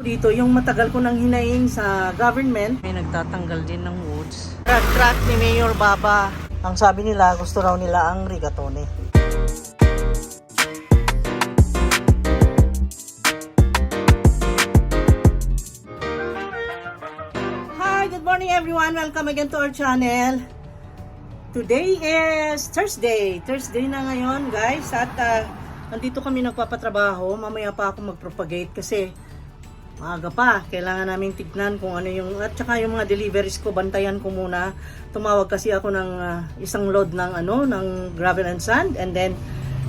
Dito, yung matagal ko nang hinaing sa government, may nagtatanggal din ng woods. Truck ni Mayor Baba. Ang sabi nila, gusto raw nila ang rigatone. Hi, good morning everyone. Welcome again to our channel. Today is Thursday. Thursday na ngayon, guys. At nandito kami nagpapatrabaho. Mamaya pa ako mag-propagate kasi maaga pa. Kailangan namin tignan kung ano yung, at saka yung mga deliveries ko, bantayan ko muna. Tumawag kasi ako ng isang load ng ng gravel and sand. And then,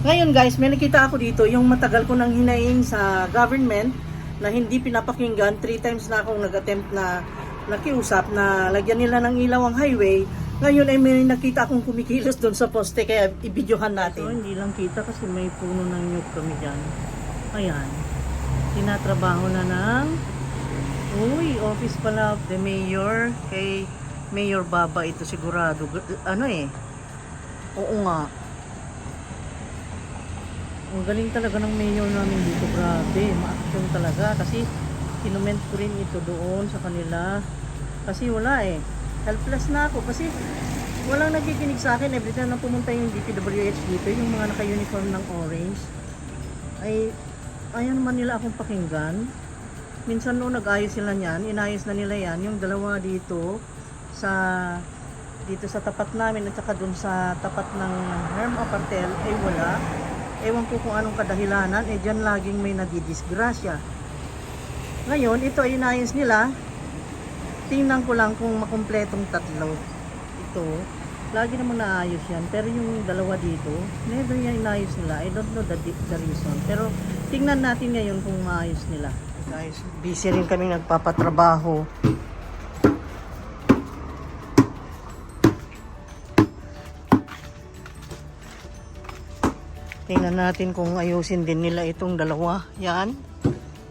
ngayon guys, may nakita ako dito, yung matagal ko nang hinaing sa government na hindi pinapakinggan. 3 times na akong nag-attempt na nakiusap na lagyan nila ng ilaw ang highway. Ngayon ay may nakita akong kumikilos doon sa poste, kaya ibidyohan natin. So, hindi lang kita kasi may puno ng nyug kami dyan. Ayan. Tinatrabaho na ng office pala of the mayor, kay Mayor Baba ito sigurado. Oo nga, ang galing talaga ng mayor namin dito, grabe, ma-action talaga. Kasi kinument ko rin ito doon sa kanila kasi wala helpless na ako kasi walang nakikinig sa akin. Every time na pumunta yung DPWH dito, yung mga naka-uniform ng orange, ay ayaw naman nila akong pakinggan. Minsan noon nag-ayos sila niyan, inayos na nila yan, yung dalawa dito sa tapat namin at saka dun sa tapat ng Herm Apartel ay wala. Ewan ko kung anong kadahilanan, dyan laging may nadidisgrasya. Ngayon, ito ay inayos nila. Tingnan ko lang kung makumpletong tatlo. Ito, lagi naman naayos yan. Pero yung dalawa dito, never yan inayos nila. I don't know the reason. Pero tingnan natin ngayon kung maayos nila. Guys, busy rin kami nagpapatrabaho. Tingnan natin kung ayusin din nila itong dalawa. Yan.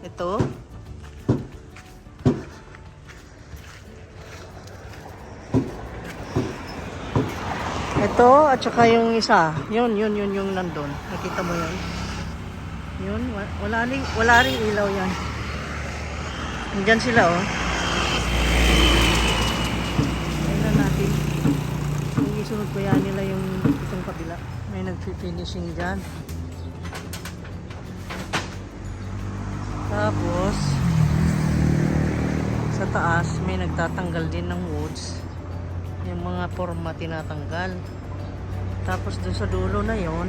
Ito. Ito, at saka yung isa. Yun yung nandun. Nakita mo yun? Yun, wala ring ilaw yan. Nandyan sila, oh. Tingnan natin. Yung isunod ko yan nila yung itong kabila. May nag-finishing dyan. Tapos, sa taas, may nagtatanggal din ng woods. Yung mga forma tinatanggal. Tapos dun sa dulo na yon,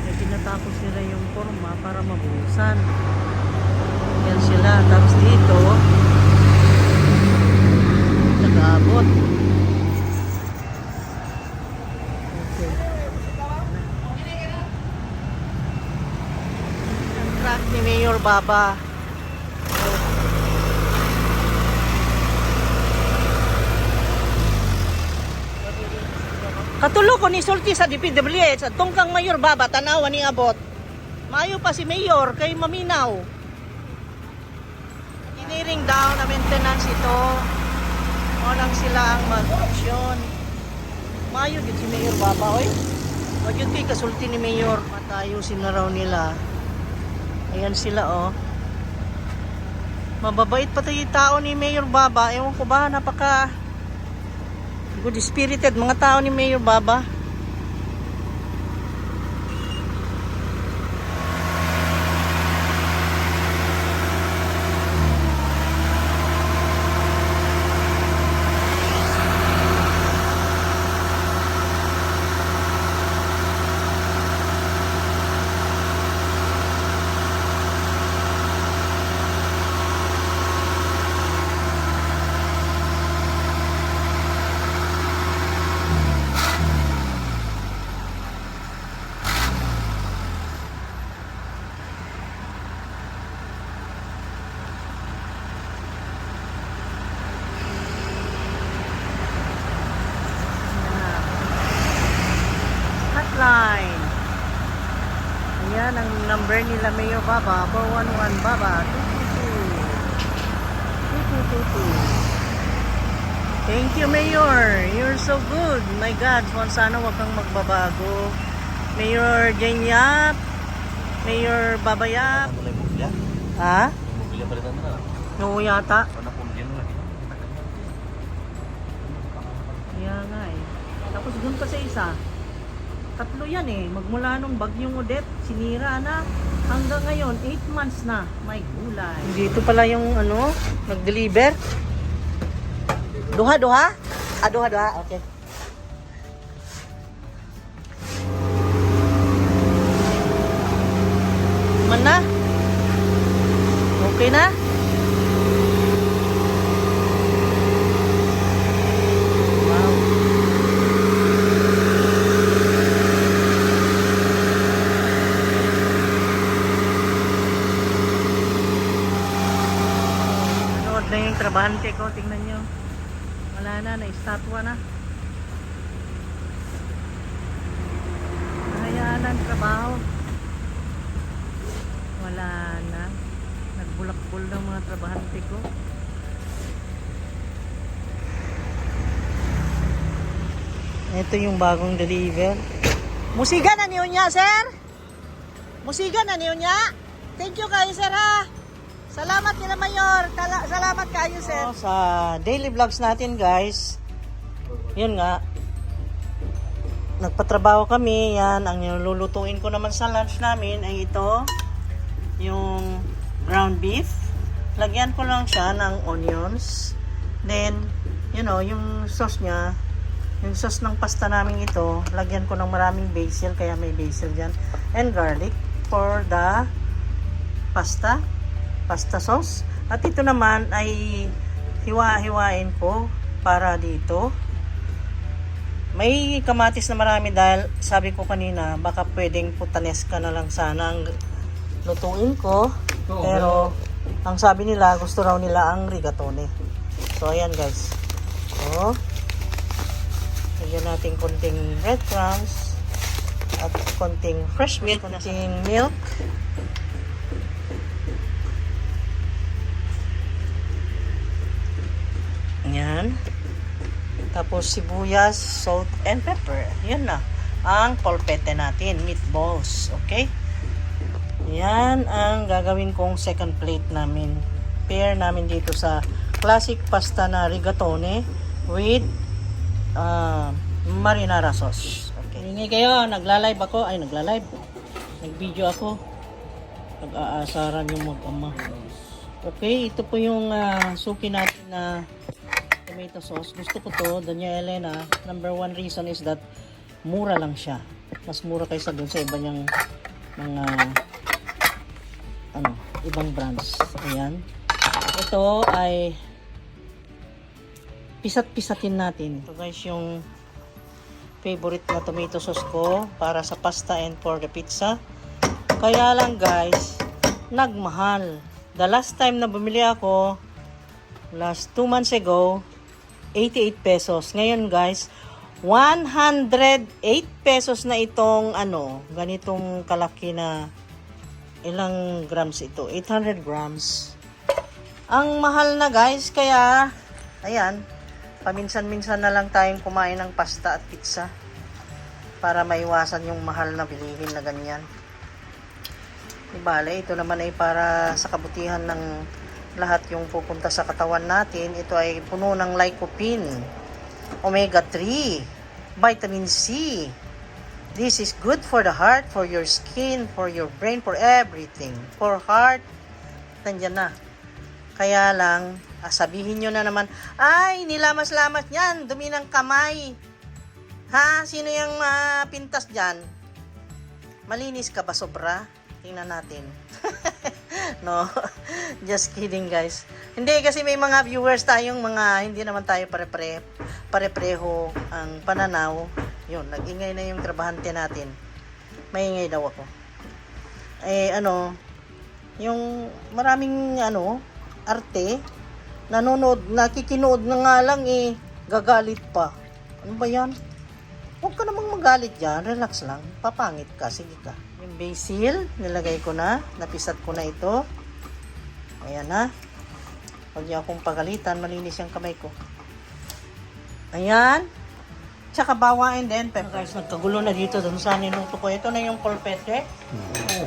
ay tinatapos nila yung forma para mabuhusan. Yan sila. Tapos dito nag-aabot. Okay. Ang truck ni Mayor Baba. Katulo ko ni sulti sa DPWH at tungkang Mayor Baba tanawa ni abot. Maayo pa si Mayor kay maminaw. Iniring down na maintenance ito. O lang sila ang mag-aksyon. Maayo din si Mayor Baba, oy. Wag yun kay kasulti ni Mayor. Matayusin na raw nila. Ayan sila, oh. Mababait pa tayo tao ni Mayor Baba. Ewan ko ba, napaka good spirited mga tao ni Mayor Baba. Line. Ayan ang number nila Mayor Baba, 411 Baba 222. Thank you Mayor, you're so good. My God, sana wag kang magbabago. Mayor Janyap, Mayor Babayap. Ha? balitan na. Oo yata. Ano kung din lagi. Kaya nga eh. Tapos dun pa sa isa, 3 yan eh. Magmula nung bagyong Odette, sinira na. Hanggang ngayon, 8 months na. May gulay. Dito pala yung ano, nag-deliver. Duha? Ah, duha. Okay. Man na? Okay na? Wow. Nanood na yung trabahante ko. Tingnan nyo. Wala na. Na-estatwa na. Nahayaan ang trabaho. Wala na. Nagbulakbol ng mga trabahante ko. Ito yung bagong deliver. Musiga na niyo niya, sir? Musiga na niyo niya? Thank you kayo, sir, ha? Salamat nila, Mayor. Salamat kayo, sir. Sa daily vlogs natin, guys. Yun nga. Nagpatrabaho kami. Yan. Ang nilulutuin ko naman sa lunch namin ay ito. Yung ground beef. Lagyan ko lang siya ng onions. Then, you know, yung sauce niya, yung sauce ng pasta namin ito, lagyan ko ng maraming basil, kaya may basil dyan. And garlic for the pasta sauce. At ito naman ay hiwa-hiwain ko para dito. May kamatis na marami dahil sabi ko kanina, baka pwedeng putanesca na lang sana ang lutuin ko. Pero ang sabi nila, gusto raw nila ang rigatone. So ayan guys. So lagyan natin konting breadcrumbs at konting fresh milk, konting milk. Ayan. Tapos sibuyas, salt and pepper. Yan na ang polpete natin, meatballs. Okay? Yan ang gagawin kong second plate namin. Pair namin dito sa classic pasta na rigatone with marinara sauce. Okay. Hingi kayo, nagla-live ako. Ay, nagla-live. Nag-video ako. Nag-aasaran yung mag-ama. Okay, ito po yung suki natin na tomato sauce. Gusto ko to, Doña Elena. Number 1 reason is that mura lang siya. Mas mura kaysa dun sa iba niyang mga ibang brands. Ayan. Ito ay pisat-pisatin natin. Ito guys yung favorite na tomato sauce ko para sa pasta and for the pizza. Kaya lang guys, nagmahal. The last time na bumili ako, last 2 months ago, 88 pesos. Ngayon guys, 108 pesos na itong ganitong kalaki na ilang grams ito? 800 grams. Ang mahal na guys, kaya ayan, paminsan-minsan na lang tayong kumain ng pasta at pizza para maiwasan yung mahal na bilihin na ganyan. Ibale, ito naman ay para sa kabutihan ng lahat yung pupunta sa katawan natin. Ito ay puno ng lycopene, omega 3, vitamin C. This is good for the heart, for your skin, for your brain, for everything. For heart, nandyan na. Kaya lang, sabihin nyo na naman, ay, nilamas-lamas yan, dumi ng kamay. Ha? Sino yung pintas dyan? Malinis ka ba sobra? Tingnan natin. No, just kidding guys. Hindi, kasi may mga viewers tayong hindi naman tayo pare-pareho ang pananaw. Yun, nag-ingay na yung trabahante natin. Maingay daw ako. Yung maraming arte, nakikinood na nga lang gagalit pa. Ano ba yan? Huwag ka namang magalit dyan, relax lang. Papangit ka, sige ka. Yung basil, nilagay ko na, napisat ko na ito. Ayan na. Huwag niyo akong pagalitan, malinis yung kamay ko. Ayan. Tsaka bawain din, pepper. Guys, nagkagulo na dito dun sa niluto ko. Ito na yung polpete.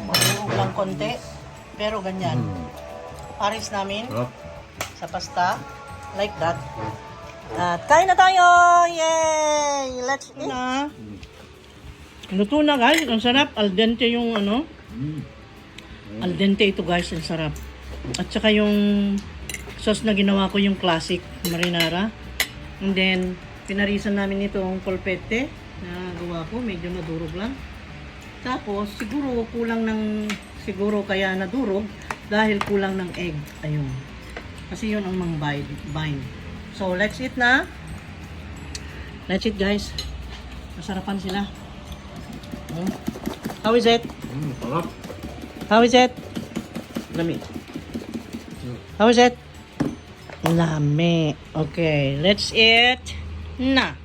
Maluog lang konti. Pero ganyan. pares namin Sarap. sa pasta. Like that. At kain na tayo! Yay! Let's eat! Na. Luto na guys. Ang sarap. Al dente yung ano. Al dente ito guys. Ang sarap. At saka yung sauce na ginawa ko yung classic marinara. And then, pinarisan namin itong polpette na gawa ko. Medyo nadurog lang. Tapos, siguro kulang ng, siguro kaya nadurog dahil kulang ng egg. Ayun. Kasi yun ang mang bind. So, let's eat na. Let's eat guys. Masarapan sila. How is it? Sarap. How is it? Lami. How is it? Lami. Okay, let's eat na.